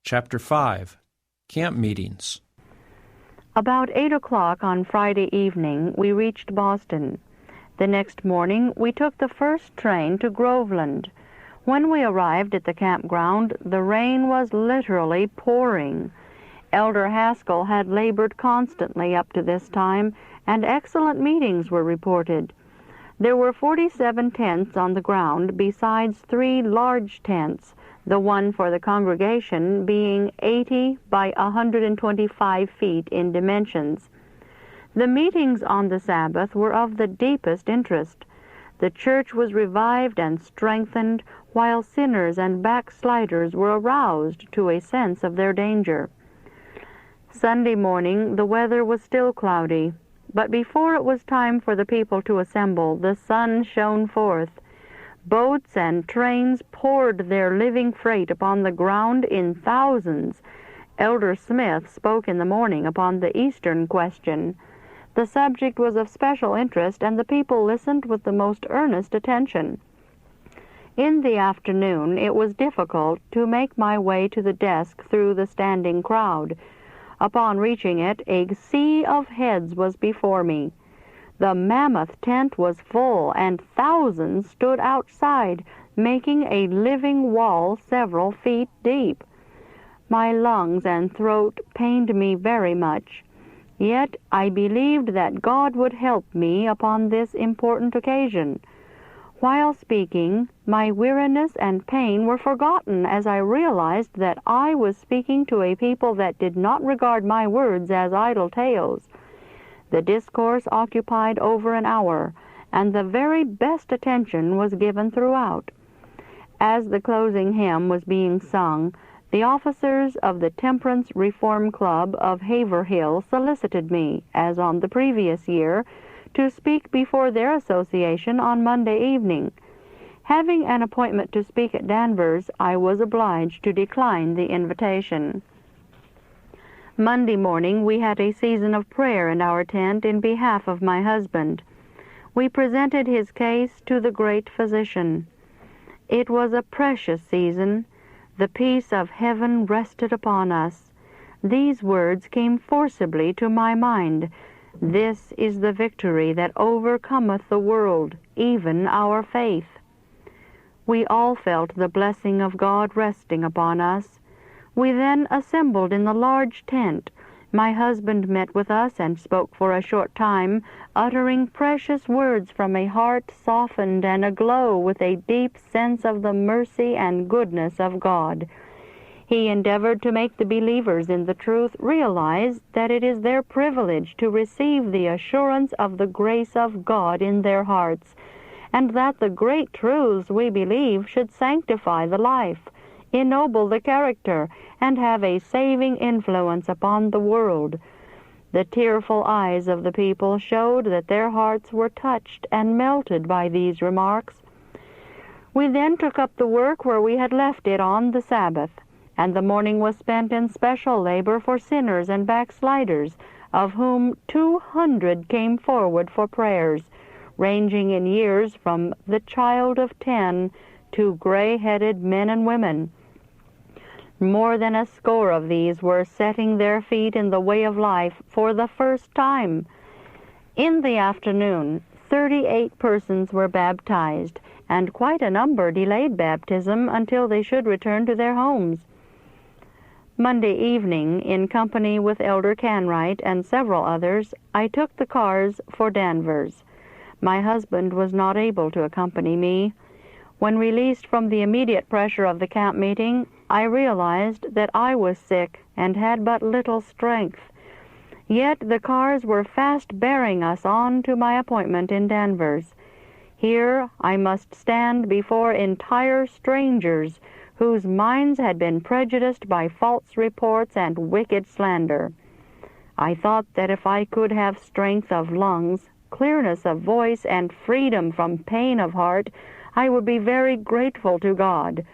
Chapter 5. Camp Meetings. About 8 o'clock on Friday evening, we reached Boston. The next morning, we took the first train to Groveland. When we arrived at the campground, the rain was literally pouring. Elder Haskell had labored constantly up to this time, and excellent meetings were reported. There were 47 tents on the ground, besides 3 large tents, the one for the congregation being 80 by 125 feet in dimensions. The meetings on the Sabbath were of the deepest interest. The church was revived and strengthened, while sinners and backsliders were aroused to a sense of their danger. Sunday morning the weather was still cloudy, but before it was time for the people to assemble, the sun shone forth. Boats and trains poured their living freight upon the ground in thousands. Elder Smith spoke in the morning upon the Eastern question. The subject was of special interest, and the people listened with the most earnest attention. In the afternoon it was difficult to make my way to the desk through the standing crowd. Upon reaching it, a sea of heads was before me. The mammoth tent was full, and thousands stood outside, making a living wall several feet deep. My lungs and throat pained me very much, yet I believed that God would help me upon this important occasion. While speaking, my weariness and pain were forgotten as I realized that I was speaking to a people that did not regard my words as idle tales. The discourse occupied over an hour, and the very best attention was given throughout. As the closing hymn was being sung, the officers of the Temperance Reform Club of Haverhill solicited me, as on the previous year, to speak before their association on Monday evening. Having an appointment to speak at Danvers, I was obliged to decline the invitation. Monday morning we had a season of prayer in our tent in behalf of my husband. We presented his case to the great physician. It was a precious season. The peace of heaven rested upon us. These words came forcibly to my mind. This is the victory that overcometh the world, even our faith. We all felt the blessing of God resting upon us. We then assembled in the large tent. My husband met with us and spoke for a short time, uttering precious words from a heart softened and aglow with a deep sense of the mercy and goodness of God. He endeavored to make the believers in the truth realize that it is their privilege to receive the assurance of the grace of God in their hearts, and that the great truths we believe should sanctify the life, ennoble the character, and have a saving influence upon the world. The tearful eyes of the people showed that their hearts were touched and melted by these remarks. We then took up the work where we had left it on the Sabbath, and the morning was spent in special labor for sinners and backsliders, of whom 200 came forward for prayers, ranging in years from the child of 10 to gray-headed men and women. More than a score of these were setting their feet in the way of life for the first time. In the afternoon, 38 persons were baptized, and quite a number delayed baptism until they should return to their homes. Monday evening, in company with Elder Canwright and several others, I took the cars for Danvers. My husband was not able to accompany me. When released from the immediate pressure of the camp meeting, I realized that I was sick and had but little strength. Yet the cars were fast bearing us on to my appointment in Danvers. Here I must stand before entire strangers whose minds had been prejudiced by false reports and wicked slander. I thought that if I could have strength of lungs, clearness of voice, and freedom from pain of heart, I would be very grateful to God.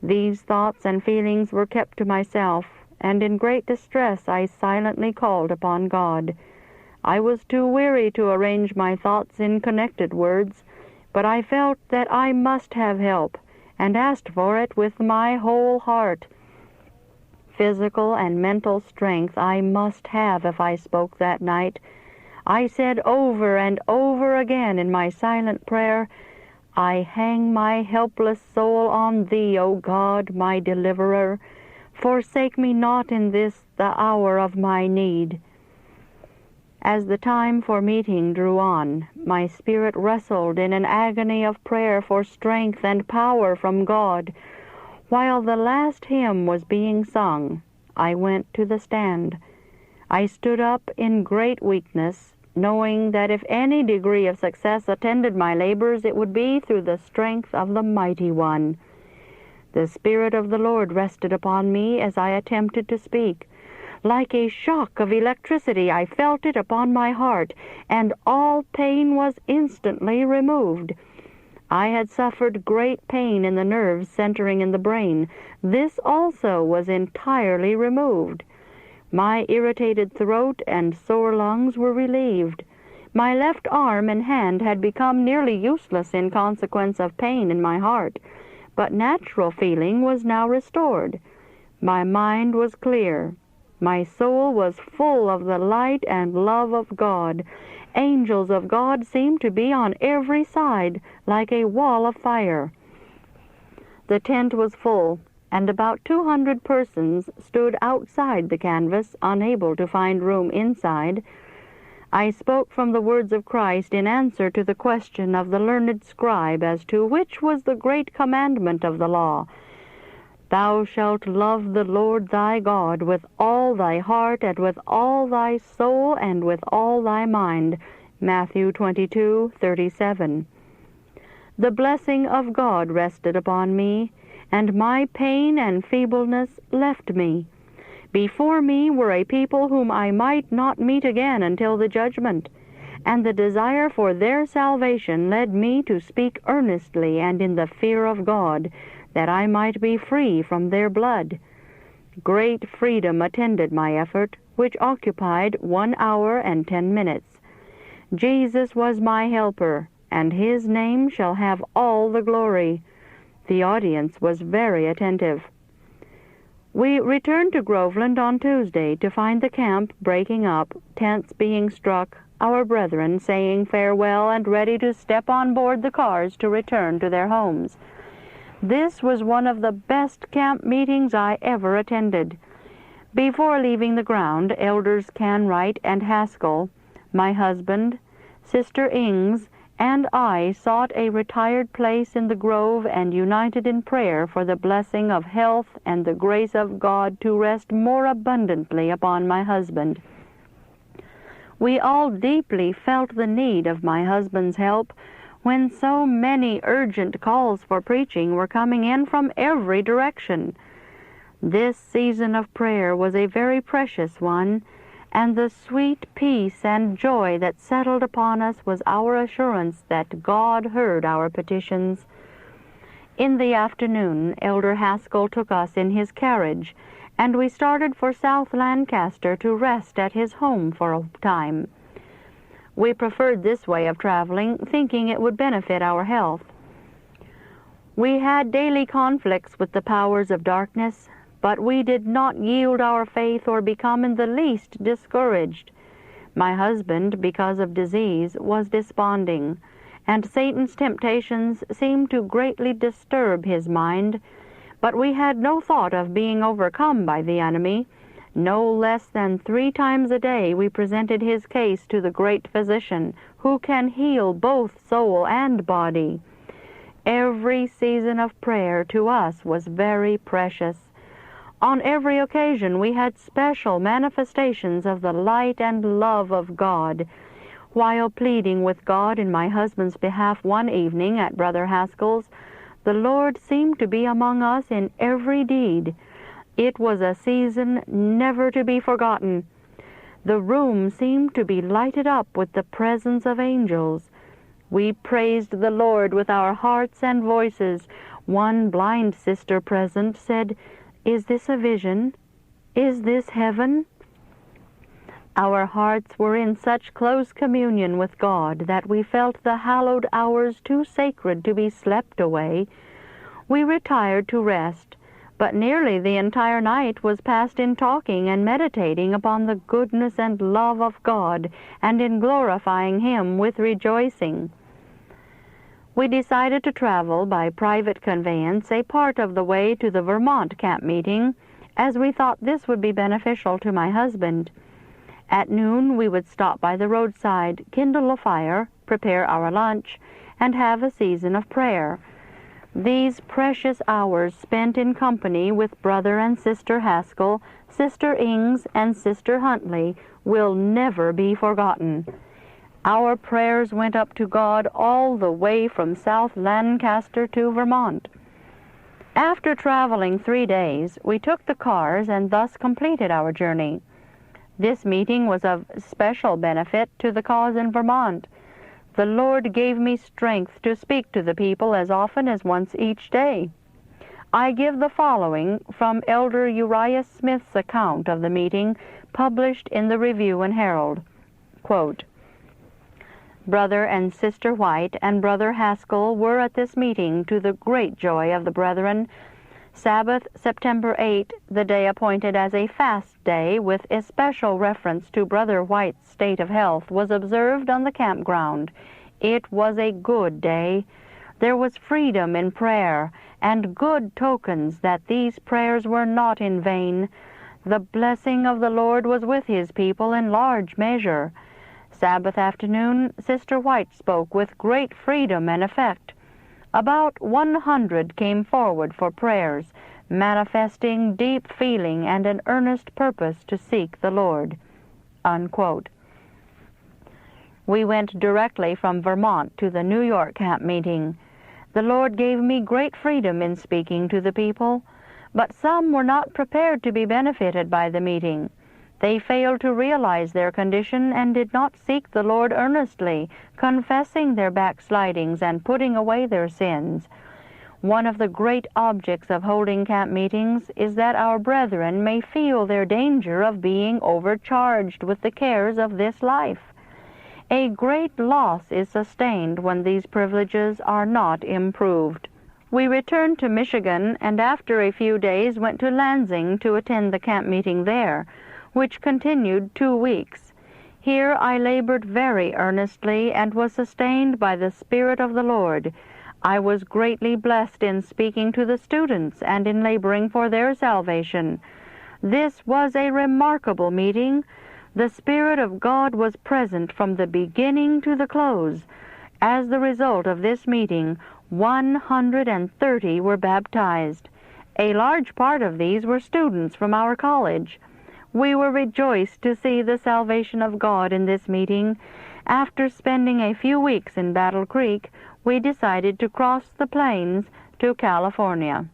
These thoughts and feelings were kept to myself, and in great distress I silently called upon God. I was too weary to arrange my thoughts in connected words, but I felt that I must have help, and asked for it with my whole heart. physical and mental strength I must have if I spoke that night. I said over and over again in my silent prayer, I hang my helpless soul on Thee, O God, my deliverer. Forsake me not in this, the hour of my need. As the time for meeting drew on, my spirit wrestled in an agony of prayer for strength and power from God. While the last hymn was being sung, I went to the stand. I stood up in great weakness, knowing that if any degree of success attended my labors, it would be through the strength of the Mighty One. The Spirit of the Lord rested upon me as I attempted to speak. Like a shock of electricity, I felt it upon my heart, and all pain was instantly removed. I had suffered great pain in the nerves centering in the brain. This also was entirely removed. My irritated throat and sore lungs were relieved. My left arm and hand had become nearly useless in consequence of pain in my heart, but natural feeling was now restored. My mind was clear. My soul was full of the light and love of God. Angels of God seemed to be on every side, like a wall of fire. The tent was full, and about 200 persons stood outside the canvas, unable to find room inside. I spoke from the words of Christ in answer to the question of the learned scribe as to which was the great commandment of the law. Thou shalt love the Lord thy God with all thy heart, and with all thy soul, and with all thy mind. Matthew 22:37. The blessing of God rested upon me, and my pain and feebleness left me. Before me were a people whom I might not meet again until the judgment, and the desire for their salvation led me to speak earnestly and in the fear of God, that I might be free from their blood. Great freedom attended my effort, which occupied 1 hour and 10 minutes. Jesus was my helper, and His name shall have all the glory. The audience was very attentive. We returned to Groveland on Tuesday to find the camp breaking up, tents being struck, our brethren saying farewell and ready to step on board the cars to return to their homes. This was one of the best camp meetings I ever attended. Before leaving the ground, Elders Canwright and Haskell, my husband, Sister Ings, and I sought a retired place in the grove and united in prayer for the blessing of health and the grace of God to rest more abundantly upon my husband. We all deeply felt the need of my husband's help when so many urgent calls for preaching were coming in from every direction. This season of prayer was a very precious one, and the sweet peace and joy that settled upon us was our assurance that God heard our petitions. In the afternoon, Elder Haskell took us in his carriage, and we started for South Lancaster to rest at his home for a time. We preferred this way of traveling, thinking it would benefit our health. We had daily conflicts with the powers of darkness, but we did not yield our faith or become in the least discouraged. My husband, because of disease, was desponding, and Satan's temptations seemed to greatly disturb his mind, but we had no thought of being overcome by the enemy. No less than 3 times a day we presented his case to the great physician, who can heal both soul and body. Every season of prayer to us was very precious. On every occasion we had special manifestations of the light and love of God. While pleading with God in my husband's behalf one evening at Brother Haskell's, the Lord seemed to be among us in every deed. It was a season never to be forgotten. The room seemed to be lighted up with the presence of angels. We praised the Lord with our hearts and voices. One blind sister present said, "Is this a vision? Is this heaven?" Our hearts were in such close communion with God that we felt the hallowed hours too sacred to be slept away. We retired to rest, but nearly the entire night was passed in talking and meditating upon the goodness and love of God and in glorifying Him with rejoicing. We decided to travel by private conveyance a part of the way to the Vermont camp meeting, as we thought this would be beneficial to my husband. At noon we would stop by the roadside, kindle a fire, prepare our lunch, and have a season of prayer. These precious hours spent in company with Brother and Sister Haskell, Sister Ings, and Sister Huntley will never be forgotten. Our prayers went up to God all the way from South Lancaster to Vermont. After traveling 3 days, we took the cars and thus completed our journey. This meeting was of special benefit to the cause in Vermont. The Lord gave me strength to speak to the people as often as once each day. I give the following from Elder Uriah Smith's account of the meeting, published in the Review and Herald. Quote, Brother and Sister White and Brother Haskell were at this meeting to the great joy of the brethren. Sabbath, September 8, the day appointed as a fast day with especial reference to Brother White's state of health, was observed on the campground. It was a good day. There was freedom in prayer, and good tokens that these prayers were not in vain. The blessing of the Lord was with His people in large measure. Sabbath afternoon, Sister White spoke with great freedom and effect. About 100 came forward for prayers, manifesting deep feeling and an earnest purpose to seek the Lord." Unquote. We went directly from Vermont to the New York camp meeting. The Lord gave me great freedom in speaking to the people, but some were not prepared to be benefited by the meeting. They failed to realize their condition and did not seek the Lord earnestly, confessing their backslidings and putting away their sins. One of the great objects of holding camp meetings is that our brethren may feel their danger of being overcharged with the cares of this life. A great loss is sustained when these privileges are not improved. We returned to Michigan and after a few days went to Lansing to attend the camp meeting there, which continued 2 weeks. Here I labored very earnestly and was sustained by the Spirit of the Lord. I was greatly blessed in speaking to the students and in laboring for their salvation. This was a remarkable meeting. The Spirit of God was present from the beginning to the close. As the result of this meeting, 130 were baptized. A large part of these were students from our college. We were rejoiced to see the salvation of God in this meeting. After spending a few weeks in Battle Creek, we decided to cross the plains to California.